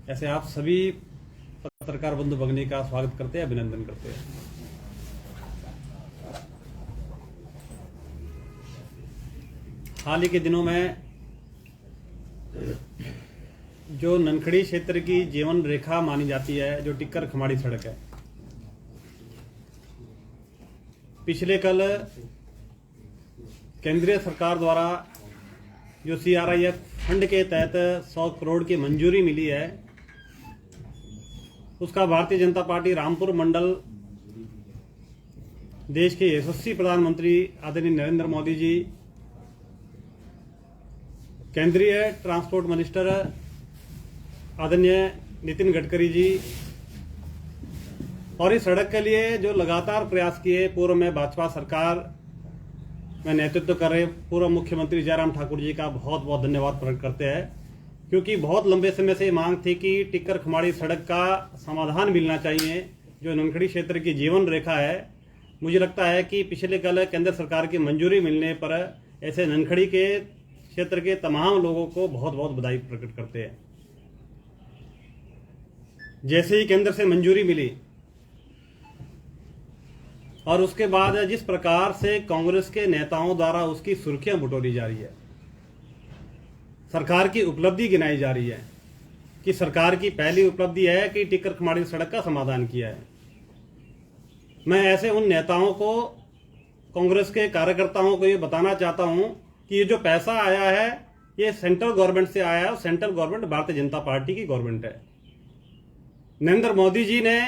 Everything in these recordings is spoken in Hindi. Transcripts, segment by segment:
ऐसे आप सभी पत्रकार बंधु भगिनी का स्वागत करते हैं, अभिनंदन करते हैं। हाल ही के दिनों में जो ननखड़ी क्षेत्र की जीवन रेखा मानी जाती है, जो टिक्कर खमाड़ी सड़क है, पिछले कल केंद्रीय सरकार द्वारा जो CRIF फंड के तहत 100 करोड़ की मंजूरी मिली है, उसका भारतीय जनता पार्टी रामपुर मंडल देश के यशस्वी प्रधानमंत्री आदरणीय नरेंद्र मोदी जी, केंद्रीय ट्रांसपोर्ट मिनिस्टर आदरणीय नितिन गडकरी जी और इस सड़क के लिए जो लगातार प्रयास किए पूर्व में भाजपा सरकार में नेतृत्व कर रहे पूर्व मुख्यमंत्री जयराम ठाकुर जी का बहुत बहुत धन्यवाद प्रकट करते हैं, क्योंकि बहुत लंबे समय से मांग थी कि टिक्कर खमाड़ी सड़क का समाधान मिलना चाहिए। जो ननखड़ी क्षेत्र की जीवन रेखा है, मुझे लगता है कि पिछले कल केंद्र सरकार की मंजूरी मिलने पर ऐसे ननखड़ी के क्षेत्र के तमाम लोगों को बहुत बहुत बधाई प्रकट करते हैं। जैसे ही केंद्र से मंजूरी मिली और उसके बाद जिस प्रकार से कांग्रेस के नेताओं द्वारा उसकी सुर्खियां बटोरी जा रही है, सरकार की उपलब्धि गिनाई जा रही है कि सरकार की पहली उपलब्धि है कि टिक्कर खमाड़ी सड़क का समाधान किया है। मैं ऐसे उन नेताओं को, कांग्रेस के कार्यकर्ताओं को ये बताना चाहता हूं कि ये जो पैसा आया है ये सेंट्रल गवर्नमेंट से आया है और central government Bharatiya Janata party की गवर्नमेंट है। नरेंद्र मोदी जी ने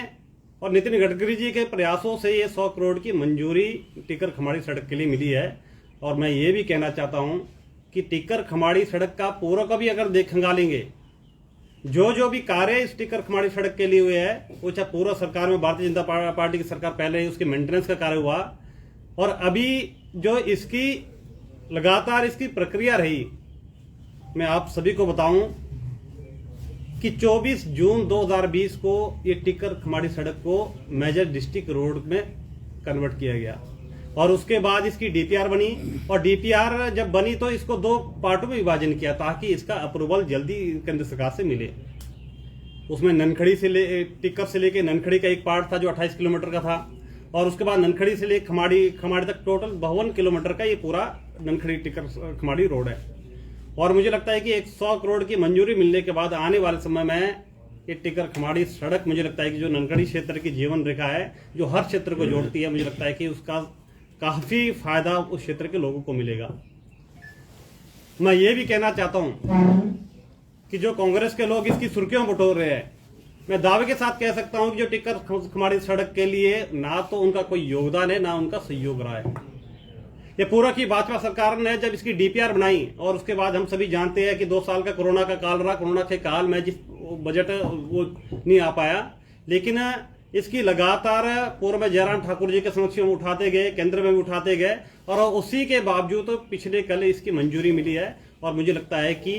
और नितिन गडकरी जी के प्रयासों से ये 100 करोड़ की मंजूरी टिक्कर खमाड़ी सड़क के लिए मिली है। और मैं ये भी कहना चाहता हूं कि टिक्कर खमाड़ी सड़क का पूरा का भी अगर खंगालेंगे, जो भी कार्य इस टिक्कर खमाड़ी सड़क के लिए हुए है, वो चाहे पूर्व सरकार में भारतीय जनता पार्टी की सरकार पहले उसके मेंटेनेंस का कार्य हुआ और अभी जो इसकी लगातार इसकी प्रक्रिया रही, मैं आप सभी को बताऊं कि 24 जून 2020 को ये टिक्कर खमाड़ी सड़क को मेजर डिस्ट्रिक्ट रोड में कन्वर्ट किया गया और उसके बाद इसकी DPR बनी और DPR जब बनी तो इसको 2 पार्टों में विभाजन किया ताकि इसका अप्रूवल जल्दी केंद्र सरकार से मिले। उसमें ननखड़ी से टिक्कर से लेके ननखड़ी का एक पार्ट था जो 28 किलोमीटर का था और उसके बाद ननखड़ी से लेकर खमाड़ी तक टोटल 52 किलोमीटर का ये पूरा ननखड़ी टिक्कर खमाड़ी रोड है। और मुझे लगता है कि 100 करोड़ की मंजूरी मिलने के बाद आने वाले समय में ये टिक्कर खमाड़ी सड़क, मुझे लगता है कि जो ननखड़ी क्षेत्र की जीवन रेखा है, जो हर क्षेत्र को जोड़ती है, मुझे लगता है कि उसका काफी फायदा उस क्षेत्र के लोगों को मिलेगा। मैं ये भी कहना चाहता हूं कि जो कांग्रेस के लोग इसकी सुर्खियों बटोर रहे हैं, मैं दावे के साथ कह सकता हूं कि जो टिक्कर खमाड़ी सड़क के लिए ना तो उनका कोई योगदान है ना उनका सहयोग रहा है। ये पूरा की भाजपा सरकार ने जब इसकी DPR बनाई और उसके बाद हम सभी जानते हैं कि 2 साल का कोरोना का काल रहा, कोरोना के काल में जिस बजट वो नहीं आ पाया, लेकिन इसकी लगातार पूर्व में जयराम ठाकुर जी के समक्ष में उठाते गए, केंद्र में भी उठाते गए और उसी के बावजूद तो पिछले कल इसकी मंजूरी मिली है। और मुझे लगता है कि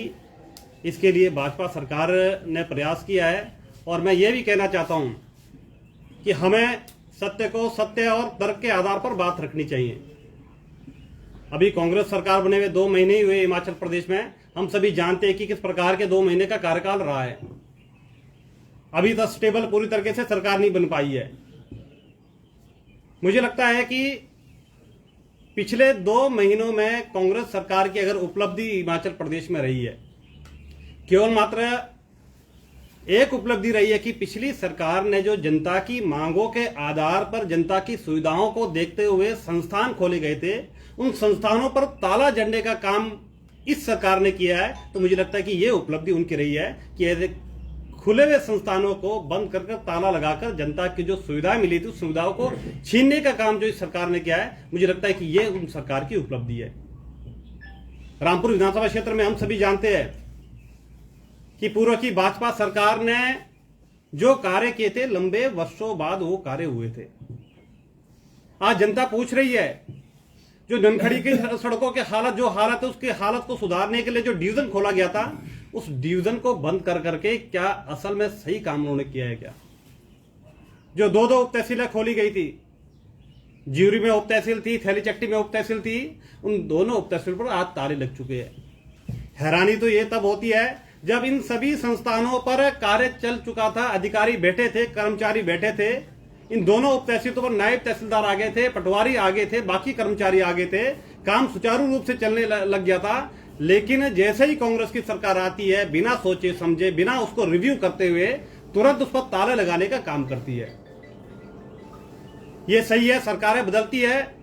इसके लिए भाजपा सरकार ने प्रयास किया है और मैं ये भी कहना चाहता हूं कि हमें सत्य को सत्य और तर्क के आधार पर बात रखनी चाहिए। अभी कांग्रेस सरकार बने हुए 2 महीने ही हुए हिमाचल प्रदेश में, हम सभी जानते हैं कि किस प्रकार के 2 महीने का कार्यकाल रहा है। अभी तक स्टेबल पूरी तरीके से सरकार नहीं बन पाई है। मुझे लगता है कि पिछले 2 महीनों में कांग्रेस सरकार की अगर उपलब्धि हिमाचल प्रदेश में रही है, केवल मात्र एक उपलब्धि रही है कि पिछली सरकार ने जो जनता की मांगों के आधार पर जनता की सुविधाओं को देखते हुए संस्थान खोले गए थे, उन संस्थानों पर ताला जड़ने का काम इस सरकार ने किया है। तो मुझे लगता है कि ये उपलब्धि उनकी रही है कि ऐसे खुले हुए संस्थानों को बंद कर ताला लगाकर जनता की जो सुविधाएं मिली थी उस सुविधाओं को छीनने का काम जो इस सरकार ने किया है, मुझे लगता है कि ये उन सरकार की उपलब्धि है। रामपुर विधानसभा क्षेत्र में हम सभी जानते हैं कि पूर्व की भाजपा सरकार ने जो कार्य किए थे, लंबे वर्षों बाद वो कार्य हुए थे। आज जनता पूछ रही है, जो ननखड़ी की सड़कों के जो हालत है उसकी हालत को सुधारने के लिए जो डिवीजन खोला गया था, उस डिवीजन को बंद कर करके क्या असल में सही काम उन्होंने किया है क्या? जो 2 उप तहसीलें खोली गई थी, ज्यूरी में उप तहसील थी, थैलीचट्टी में उप तहसील थी, उन दोनों उप तहसील पर आज ताले लग चुके हैं। हैरानी तो ये तब होती है जब इन सभी संस्थानों पर कार्य चल चुका था, अधिकारी बैठे थे, कर्मचारी बैठे थे, इन दोनों उप तहसीलों पर नायब तहसीलदार आ गए थे, पटवारी आ गए थे, बाकी कर्मचारी आ गए थे, काम सुचारू रूप से चलने लग गया था। लेकिन जैसे ही कांग्रेस की सरकार आती है, बिना सोचे समझे, बिना उसको रिव्यू करते हुए तुरंत उस पर ताले लगाने का काम करती है। यह सही है, सरकारें बदलती है,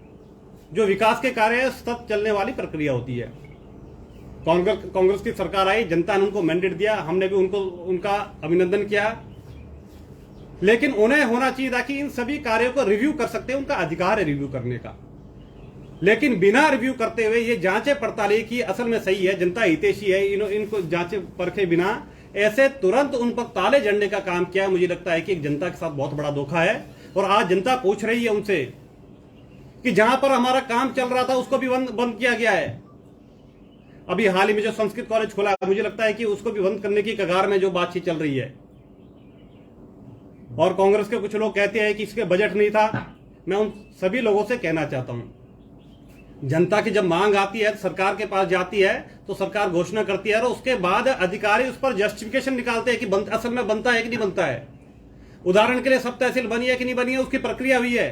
जो विकास के कार्य सतत चलने वाली प्रक्रिया होती है। कांग्रेस की सरकार आई, जनता ने उनको मैंडेट दिया, हमने भी उनका अभिनंदन किया, लेकिन उन्हें होना चाहिए था कि इन सभी कार्यों को रिव्यू कर सकते हैं, उनका अधिकार है रिव्यू करने का। लेकिन बिना रिव्यू करते हुए ये जांचे पड़ताले की असल में सही है, जनता हितैषी है, इनको जांचे परखे बिना ऐसे तुरंत उन पर ताले जड़ने का काम किया। मुझे लगता है कि जनता के साथ बहुत बड़ा धोखा है। और आज जनता पूछ रही है उनसे कि जहां पर हमारा काम चल रहा था उसको भी बंद किया गया है। अभी हाल ही में जो संस्कृत कॉलेज खुला, मुझे लगता है कि उसको भी बंद करने की कगार में जो बातचीत चल रही है। और कांग्रेस के कुछ लोग कहते हैं कि इसके बजट नहीं था। मैं उन सभी लोगों से कहना चाहता हूं, जनता की जब मांग आती है, सरकार के पास जाती है, तो सरकार घोषणा करती है और उसके बाद अधिकारी उस पर जस्टिफिकेशन निकालते हैं कि असल में बनता है कि नहीं बनता है। उदाहरण के लिए सब तहसील बनी है कि नहीं बनी है, उसकी प्रक्रिया हुई है,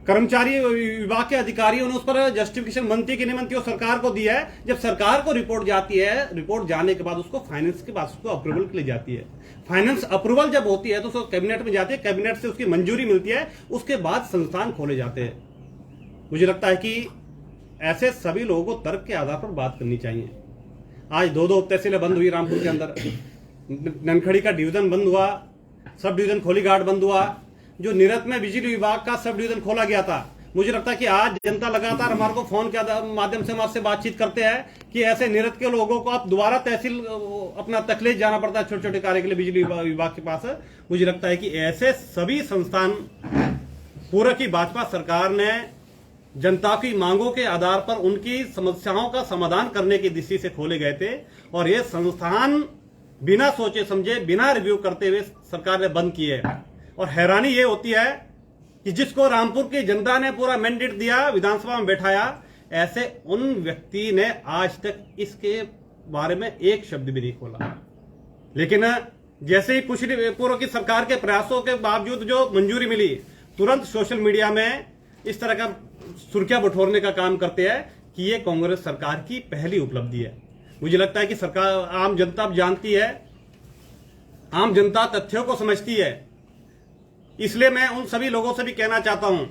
कर्मचारी विभाग के अधिकारियों ने उस पर जस्टिफिकेशन बनती है कि नहीं बनती, वो सरकार को दी है। जब सरकार को रिपोर्ट जाती है, रिपोर्ट जाने के बाद उसको फाइनेंस के पास उसको अप्रूवल के लिए जाती है। फाइनेंस अप्रूवल जब होती है तो उसको कैबिनेट में जाती है, कैबिनेट से उसकी मंजूरी मिलती है, उसके बाद संस्थान खोले जाते हैं। मुझे लगता है कि ऐसे सभी लोगों को तर्क के आधार पर बात करनी चाहिए। आज दो उप तहसीलें बंद हुई रामपुर के अंदर, ननखड़ी का डिवीजन बंद हुआ, सब डिवीजन खोलीघाट बंद हुआ, जो नीरत में बिजली विभाग का सब डिवीजन खोला गया था। मुझे लगता है कि आज जनता लगातार हमारे को फोन के माध्यम से हमारे से बातचीत करते हैं कि ऐसे नीरत के लोगों को आप दोबारा तहसील अपना तकलीफ जाना पड़ता है छोटे छोटे कार्य के लिए बिजली विभाग के पास। मुझे लगता है कि ऐसे सभी संस्थान पूर्व की भाजपा सरकार ने जनता की मांगों के आधार पर उनकी समस्याओं का समाधान करने की दृष्टि से खोले गए थे, और ये संस्थान बिना सोचे समझे, बिना रिव्यू करते हुए सरकार ने बंद किए। और हैरानी ये होती है कि जिसको रामपुर की जनता ने पूरा मैंडेट दिया, विधानसभा में बैठाया, ऐसे उन व्यक्ति ने आज तक इसके बारे में एक शब्द भी नहीं खोला। लेकिन जैसे ही कुछ पूर्व की सरकार के प्रयासों के बावजूद जो मंजूरी मिली, तुरंत सोशल मीडिया में इस तरह का सुर्खियां बटोरने का काम करते हैं कि ये कांग्रेस सरकार की पहली उपलब्धि है। मुझे लगता है कि सरकार, आम जनता जानती है, आम जनता तथ्यों को समझती है। इसलिए मैं उन सभी लोगों से भी कहना चाहता हूं,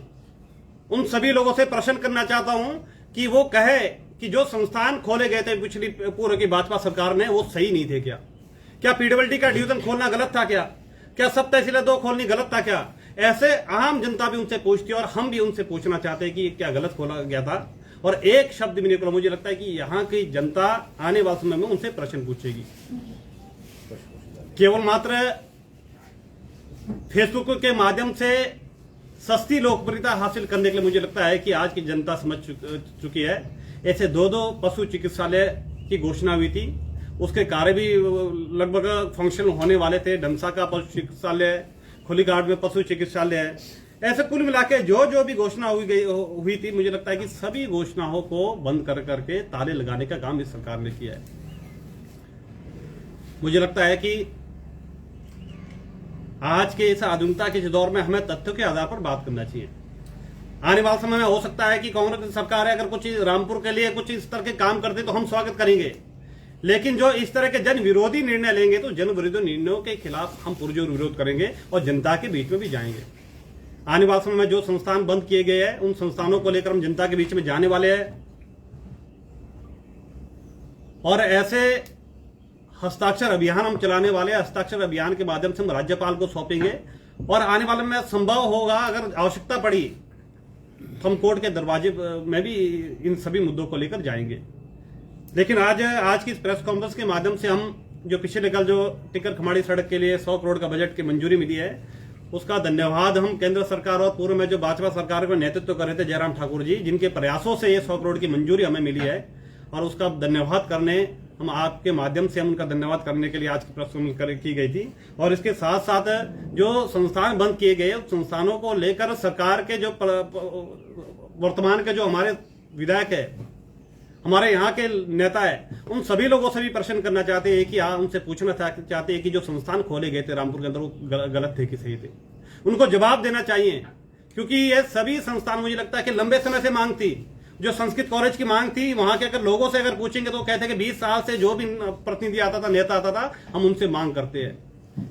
उन सभी लोगों से प्रश्न करना चाहता हूं कि वो कहे कि जो संस्थान खोले गए थे पिछली पूर्व की भाजपा सरकार में, वो सही नहीं थे क्या? क्या पीडब्ल्यूडी का डिवीजन खोलना गलत था क्या? क्या सब तहसीलें 2 खोलनी गलत था क्या? ऐसे आम जनता भी उनसे पूछती है और हम भी उनसे पूछना चाहते हैं कि क्या गलत खोला गया था, और एक शब्द भी नहीं निकला। मुझे लगता है कि यहाँ की जनता आने वाले समय में उनसे प्रश्न पूछेगी। केवल मात्र फेसबुक के माध्यम से सस्ती लोकप्रियता हासिल करने के लिए मुझे लगता है कि आज की जनता समझ चुकी है। ऐसे 2 पशु चिकित्सालय की घोषणा हुई थी, उसके कार्य भी लगभग फंक्शन होने वाले थे। डमसा का पशु चिकित्सालय, खोलीघाट में पशु चिकित्सालय है। ऐसे कुल मिला के जो भी घोषणा हुई थी, मुझे लगता है कि सभी घोषणाओं को बंद कर करके ताले लगाने का काम इस सरकार ने किया है। मुझे लगता है कि आज के इस आधुनिकता के दौर में हमें तथ्यों के आधार पर बात करना चाहिए। आने वाले समय में हो सकता है कि कांग्रेस की सरकार अगर कुछ रामपुर के लिए कुछ इस तरह के काम करते तो हम स्वागत करेंगे, लेकिन जो इस तरह के जन विरोधी निर्णय लेंगे तो जन विरोधी निर्णयों के खिलाफ हम पुरजोर विरोध करेंगे और जनता के बीच में भी जाएंगे। आने वाले समय में जो संस्थान बंद किए गए हैं, उन संस्थानों को लेकर हम जनता के बीच में जाने वाले हैं और ऐसे हस्ताक्षर अभियान हम चलाने वाले हैं। हस्ताक्षर अभियान के माध्यम से हम राज्यपाल को सौंपेंगे और आने वाले में संभव होगा, अगर आवश्यकता पड़ी तो हम कोर्ट के दरवाजे में भी इन सभी मुद्दों को लेकर जाएंगे। लेकिन आज की प्रेस कॉन्फ्रेंस के माध्यम से हम जो पिछले कल जो टिकर खमाड़ी सड़क के लिए 100 करोड़ का बजट की मंजूरी मिली है, उसका धन्यवाद हम केंद्र सरकार और पूर्व में जो भाजपा सरकार का नेतृत्व कर रहे थे जयराम ठाकुर जी, जिनके प्रयासों से ये 100 करोड़ की मंजूरी हमें मिली है, और उसका धन्यवाद करने हम आपके माध्यम से हम उनका धन्यवाद करने के लिए आज की प्रेस कॉन्फ्रेंस की गई थी। और इसके साथ साथ जो संस्थान बंद किए गए, उस संस्थानों को लेकर सरकार के जो वर्तमान के जो हमारे विधायक है, हमारे यहाँ के नेता है, उन सभी लोगों से भी प्रश्न करना चाहते हैं कि उनसे पूछना चाहते हैं कि जो संस्थान खोले गए थे रामपुर के अंदर, वो गलत थे कि सही थे। उनको जवाब देना चाहिए, क्योंकि ये सभी संस्थान मुझे लगता है कि लंबे समय से मांग थी। जो संस्कृत कॉलेज की मांग थी, वहां के अगर लोगों से अगर पूछेंगे तो कहते हैं कि 20 साल से जो भी प्रतिनिधि आता था, नेता आता था, हम उनसे मांग करते हैं।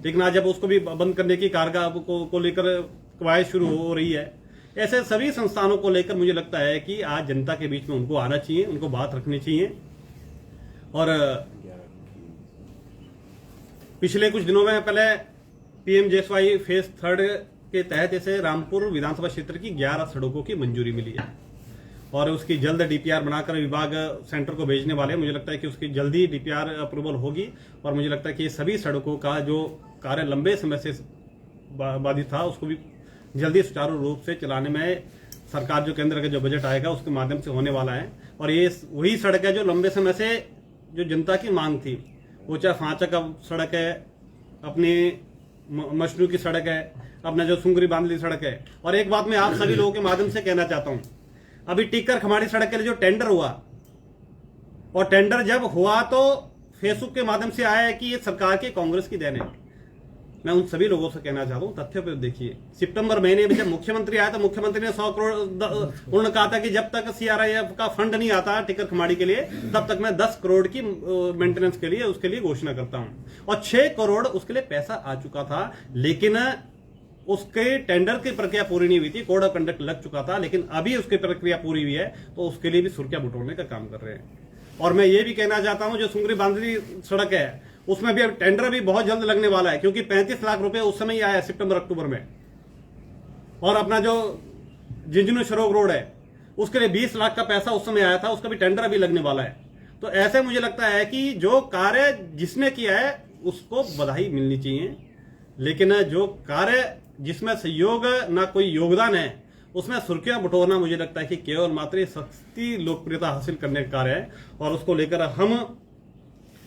लेकिन आज जब उसको भी बंद करने की कारगर को लेकर कवायद शुरू हो रही है, ऐसे सभी संस्थानों को लेकर मुझे लगता है कि आज जनता के बीच में उनको आना चाहिए, उनको बात रखनी चाहिए। और पिछले कुछ दिनों में पहले PMJSY फेज 3 के तहत ऐसे रामपुर विधानसभा क्षेत्र की 11 सड़कों की मंजूरी मिली है और उसकी जल्द DPR बनाकर विभाग सेंटर को भेजने वाले हैं। मुझे लगता है कि उसकी जल्दी DPR अप्रूवल होगी और मुझे लगता है कि ये सभी सड़कों का जो कार्य लंबे समय से बाधित था, उसको भी जल्दी सुचारू रूप से चलाने में सरकार जो केंद्र का जो बजट आएगा उसके माध्यम से होने वाला है। और ये वही सड़क है जो लंबे समय से जो जनता की मांग थी, वो चाहे फांचा का सड़क है, अपनी मशनू की सड़क है, अपना जो सुंगरी बांधली सड़क है। और एक बात मैं आप सभी लोगों के माध्यम से कहना चाहता हूं, अभी टिक्कर खमाड़ी सड़क के लिए जो टेंडर हुआ, और टेंडर जब हुआ तो फेसबुक के माध्यम से आया है कि ये सरकार की कांग्रेस की देन है। मैं उन सभी लोगों से कहना चाहता हूं, तथ्य पर देखिए, सितंबर महीने में जब मुख्यमंत्री आया तो मुख्यमंत्री ने 100 करोड़ उन्होंने कहा था कि जब तक CRIF का फंड नहीं आता टिक्कर खमाड़ी के लिए, तब तक मैं 10 करोड़ की मेंटेनेंस के लिए उसके लिए घोषणा करता हूं। और 6 करोड़ उसके लिए पैसा आ चुका था, लेकिन उसके टेंडर की प्रक्रिया पूरी नहीं हुई थी, कोड ऑफ कंडक्ट लग चुका था, लेकिन अभी उसकी प्रक्रिया पूरी हुई है तो उसके लिए भी सुर्खियां बटोरने का काम कर रहे हैं। और मैं ये भी कहना चाहता हूं, जो सुंगरी बांधली सड़क है उसमें भी अब टेंडर भी बहुत जल्द लगने वाला है, क्योंकि 35 लाख रुपए उस समय ही आया सितंबर अक्टूबर में। और अपना जो झुंझुनू शरोग रोड है उसके लिए 20 लाख का पैसा उस समय आया था, उसका भी टेंडर अभी लगने वाला है। तो ऐसे मुझे लगता है कि जो कार्य जिसने किया है उसको बधाई मिलनी चाहिए, लेकिन जो कार्य जिसमें सहयोग ना कोई योगदान है उसमें सुर्खियां बटोरना मुझे लगता है कि केवल मात्र सस्ती लोकप्रियता हासिल करने का कार्य है। और उसको लेकर हम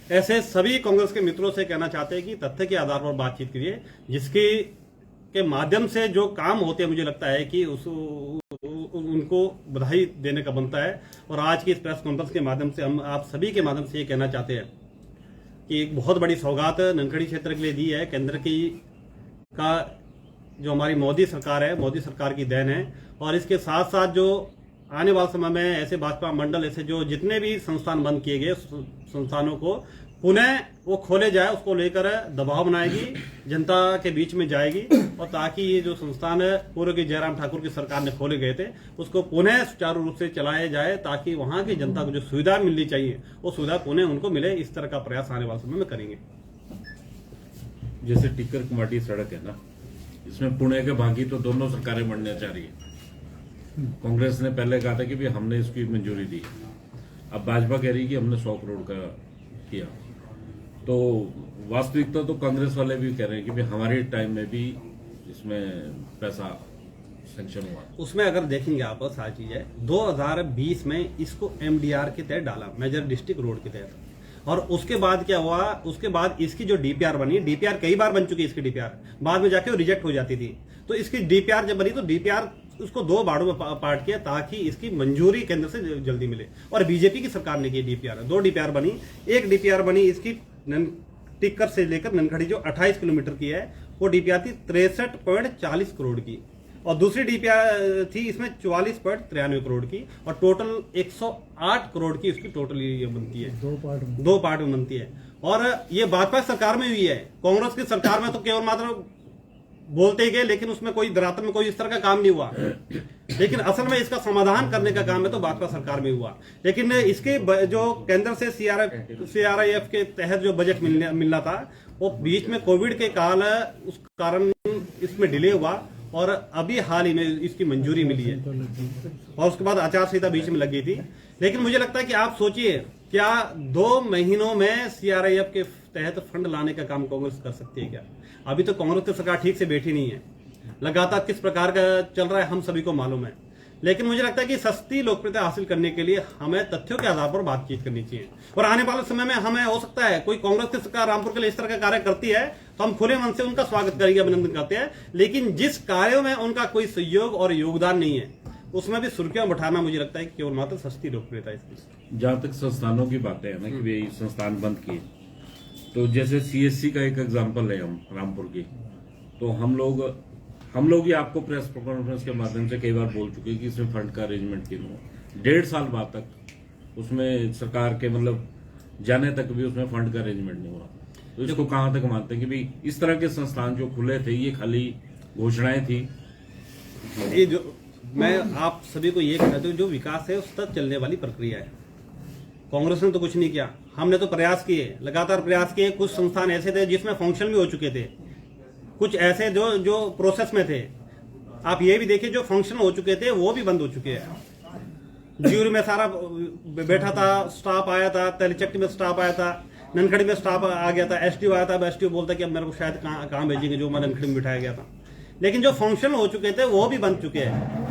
ऐसे सभी कांग्रेस के मित्रों से कहना चाहते हैं कि तथ्य के आधार पर बातचीत करिए, जिसके के माध्यम से जो काम होते हैं मुझे लगता है कि उनको बधाई देने का बनता है। और आज की इस प्रेस कॉन्फ्रेंस के माध्यम से हम आप सभी के माध्यम से ये कहना चाहते हैं कि एक बहुत बड़ी सौगात ननखड़ी क्षेत्र के लिए दी है केंद्र की का जो हमारी मोदी सरकार है, मोदी सरकार की देन है। और इसके साथ साथ जो आने वाले समय में ऐसे भाजपा मंडल, ऐसे जो जितने भी संस्थान बंद किए गए संस्थानों को पुनः वो खोले जाए, उसको लेकर दबाव बनाएगी, जनता के बीच में जाएगी, और ताकि ये जो संस्थान पूर्व की जयराम ठाकुर की सरकार ने खोले गए थे उसको पुनः सुचारू रूप से चलाया जाए, ताकि वहां की जनता को जो सुविधा मिलनी चाहिए वो सुविधा पुनः उनको मिले। इस तरह का प्रयास आने वाले समय में करेंगे। जैसे टिक्कर खमाड़ी सड़क है ना, इसमें पुणे के बाकी तो दोनों सरकारें बढ़ना चाह रही है। कांग्रेस ने पहले कहा था कि भाई हमने इसकी मंजूरी दी, अब भाजपा कह रही है कि हमने 100 करोड़ का किया। तो वास्तविकता तो कांग्रेस वाले भी कह रहे हैं कि भाई हमारे टाइम में भी इसमें पैसा सैंक्शन हुआ। उसमें अगर देखेंगे आप, सारी चीज है 2020 में इसको MDR के तहत डाला, मेजर डिस्ट्रिक्ट रोड के तहत। और उसके बाद क्या हुआ, उसके बाद इसकी जो DPR बनी, DPR कई बार बन चुकी है इसकी DPR, बाद में जाके वो रिजेक्ट हो जाती थी। तो इसकी DPR जब बनी तो DPR उसको 2 बाड़ों में पार्ट किया ताकि इसकी मंजूरी केंद्र से जल्दी मिले। और बीजेपी की सरकार ने की DPR, 2 DPR बनी। एक DPR बनी इसकी टिक्कर से लेकर ननखड़ी जो 28 किलोमीटर की है, वो DPR थी 63.40 करोड़ की। और दूसरी DPR थी इसमें 44.93 करोड़ की, और टोटल 108 करोड़ की इसकी टोटल ये बनती है, 2 पार्ट में बनती है। और ये भाजपा सरकार में हुई है, कांग्रेस की सरकार में तो केवल मात्र बोलते ही गए, लेकिन उसमें कोई धरातल में कोई इस तरह का काम नहीं हुआ। लेकिन असल में इसका समाधान करने का काम है तो भाजपा सरकार में हुआ। लेकिन इसके जो केंद्र से CRIF के तहत जो बजट मिलना था, वो बीच में कोविड के काल उस कारण इसमें डिले हुआ, और अभी हाल ही में इसकी मंजूरी मिली है। और उसके बाद आचार संहिता बीच में लगी थी। लेकिन मुझे लगता है कि आप सोचिए, क्या 2 महीनों में CRIF के तहत फंड लाने का काम कांग्रेस कर सकती है क्या? अभी तो कांग्रेस की सरकार ठीक से बैठी नहीं है, लगातार किस प्रकार का चल रहा है हम सभी को मालूम है। लेकिन मुझे लगता है कि सस्ती लोकप्रियता हासिल करने के लिए हमें तथ्यों के आधार पर बातचीत करनी चाहिए। और आने वाले समय में हमें हो सकता है कोई कांग्रेस की सरकार रामपुर के लिए इस तरह का कार्य करती है तो हम खुले मन से उनका स्वागत करेंगे, अभिनंदन करते हैं। लेकिन जिस कार्यों में उनका कोई सहयोग और योगदान नहीं है, उसमें भी सुर्खियां बैठाना मुझे लगता है कि केवल मात्र सस्ती लोकप्रियता इसकी। जहां तक संस्थानों की बातें है ना कि वे संस्थान बंद किए, तो जैसे सीएससी का एक एग्जांपल है हम रामपुर की, तो हम लोग ही आपको प्रेस कॉन्फ्रेंस के माध्यम से कई बार बोल चुके हैं कि इसमें फंड का अरेंजमेंट क्यों हो। 1.5 साल बाद तक उसमें सरकार के मतलब जाने तक भी उसमें फंड का अरेंजमेंट नहीं हुआ। तो इसको कहां तक मानते हैं कि भाई इस तरह के संस्थान जो खुले थे ये खाली घोषणाएं थी? ये जो मैं आप सभी को ये कहता हूँ, जो विकास है उस तक चलने वाली प्रक्रिया है। कांग्रेस ने तो कुछ नहीं किया, हमने तो प्रयास किए, लगातार प्रयास किए। कुछ संस्थान ऐसे थे जिसमें फंक्शन भी हो चुके थे, कुछ ऐसे जो प्रोसेस में थे। आप ये भी देखिए, जो फंक्शन हो चुके थे वो भी बंद हो चुके हैं। ज्यूरी में सारा बैठा था, स्टाफ आया था, तेलचट्टी में स्टाफ आया था, ननखड़ी में स्टाफ आ गया था, एसटीओ आया था। अब एसटीओ बोलता कि अब मेरे को शायद कहाँ भेजेंगे, जो मैं ननखड़ी में बिठाया गया था। लेकिन जो फंक्शन हो चुके थे वो भी बन चुके हैं।